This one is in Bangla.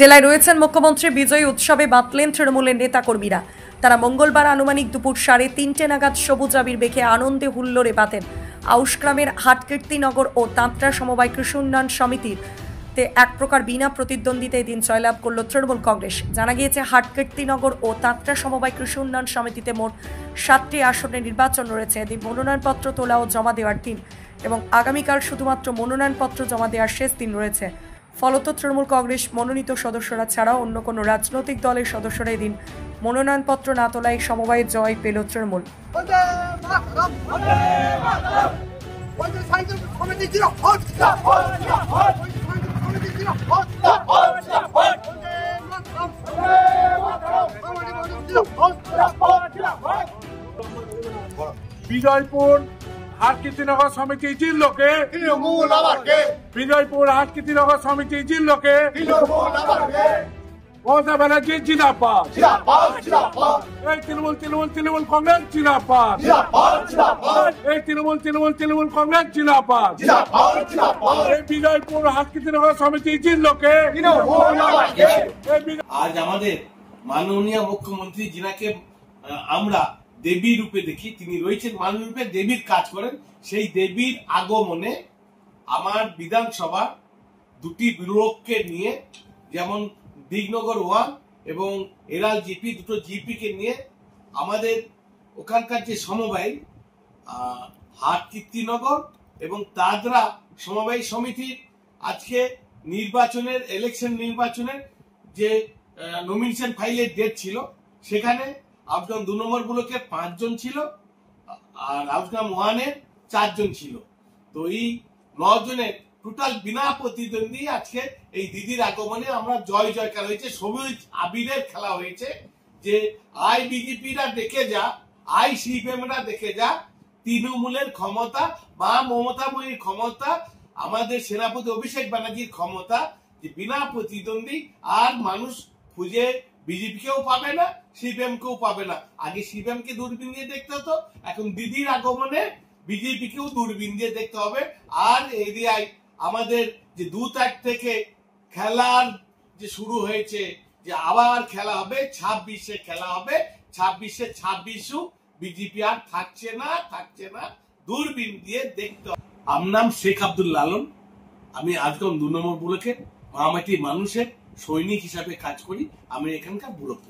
জেলায় রয়েছেন মুখ্যমন্ত্রী বিজয়ী উৎসবে বাতলেন তৃণমূলের নেতাকর্মীরা। তারা মঙ্গলবার আনুমানিক দুপুর 3:30 নাগাদ সবুজ আবির মেখে আনন্দে হুল্লোড়ে বাতেন। আউশগ্রামের হাটকীর্তিনগর ও তাঁতরা সমবায় কৃষি উন্নয়ন সমিতির এক প্রকার বিনা প্রতিদ্বন্দ্বিতায় দিন জয়লাভ করল তৃণমূল কংগ্রেস। জানা গিয়েছে, হাটকীর্তিনগর ও তাঁতরা সমবায় কৃষি উন্নয়ন সমিতিতে মোট 7টি আসনে নির্বাচন রয়েছে। এদিন মনোনয়নপত্র তোলা ও জমা দেওয়ার দিন এবং আগামীকাল শুধুমাত্র মনোনয়নপত্র জমা দেওয়ার শেষ দিন রয়েছে। ফলত তৃণমূল কংগ্রেস মনোনীত সদস্যরা ছাড়াও অন্য কোনো রাজনৈতিক দলের সদস্যরা এদিন মনোনয়নপত্র না তোলায় সমবায়ে জয় পেল তৃণমূল। বিজয়পুর হাটকীর্তিনগর সমিতি জিল্লোকে বিজয়পুর হাটকীর্তিনগর সমিতি জিল্লোকে মমতা ব্যানার্জি জিন্দাবাদ। এই তৃণমূল তৃণমূল তৃণমূল কংগ্রেস জিন্দাবাদ। এই তৃণমূল তৃণমূল তৃণমূল কংগ্রেস জিন্দাবাদ। এই বিজয়পুর হাটকীর্তিনগর সমিতি জিল্লোকে। আজ আমাদের মাননীয় মুখ্যমন্ত্রী, যিনাকে আমরা দেবী রূপে দেখি, তিনি রয়েছেন মানুষ রূপে, দেবীর কাজ করেন। সেই দেবীর আগমনে আমার বিধানসভা দুটি ব্লককে নিয়ে, যেমন দিগনগর 1 এবং এরাল জিপি, দুটো জিপি কে নিয়ে আমাদের ওখানকার যে সমবায় হাটকীর্তিনগর এবং তাদরা সমবায় সমিতির আজকে নির্বাচনের ইলেকশনের যে নমিনেশন ফাইলের ডেট ছিল, সেখানে আউটগ্রাম 2 নম্বর ব্লকে 5 জন ছিল আর আউটগ্রাম 1 এ 4 জন ছিল। তো এই 9 জনের টোটাল বিনা প্রতিদ্বন্দ্বী আজকে এই দিদির আগমনে আমরা জয় জয়কার হয়েছে, সবুজ আবিরের খেলা হয়েছে। যে আই বিজেপিরা দেখে যা, আই সিপিএমরা দেখে যা, তৃণমূলের ক্ষমতা বা মমতা ময়ীর ক্ষমতা, আমাদের সেনাপতি অভিষেক ব্যানার্জির ক্ষমতা, যে বিনা প্রতিদ্বন্দ্বী আর মানুষ খুঁজে বিজেপি কেও পাবে না, সিপিএম কেও পাবে না। আগে সিপিএম কে দূরবীন দিয়ে দেখতে হতো, এখন দিদির আগমনে বিজেপি কেও দূরবীন দিয়ে দেখতে হবে। আর এরিয়ায় আমাদের যে 2 তারিখ থেকে খেলার যে শুরু হয়েছে, যে আবার খেলা হবে, 26-এ খেলা হবে, 26-এ 26ও বিজেপি আর থাকছে না, দূরবীন দিয়ে দেখতে হবে। আমার নাম শেখ আব্দুল লালন। আমি আজকাল 2 নম্বর ব্লকে মহামাটি মানুষের সৈনিক হিসাবে কাজ করি। আমি এখানকার ব্লক।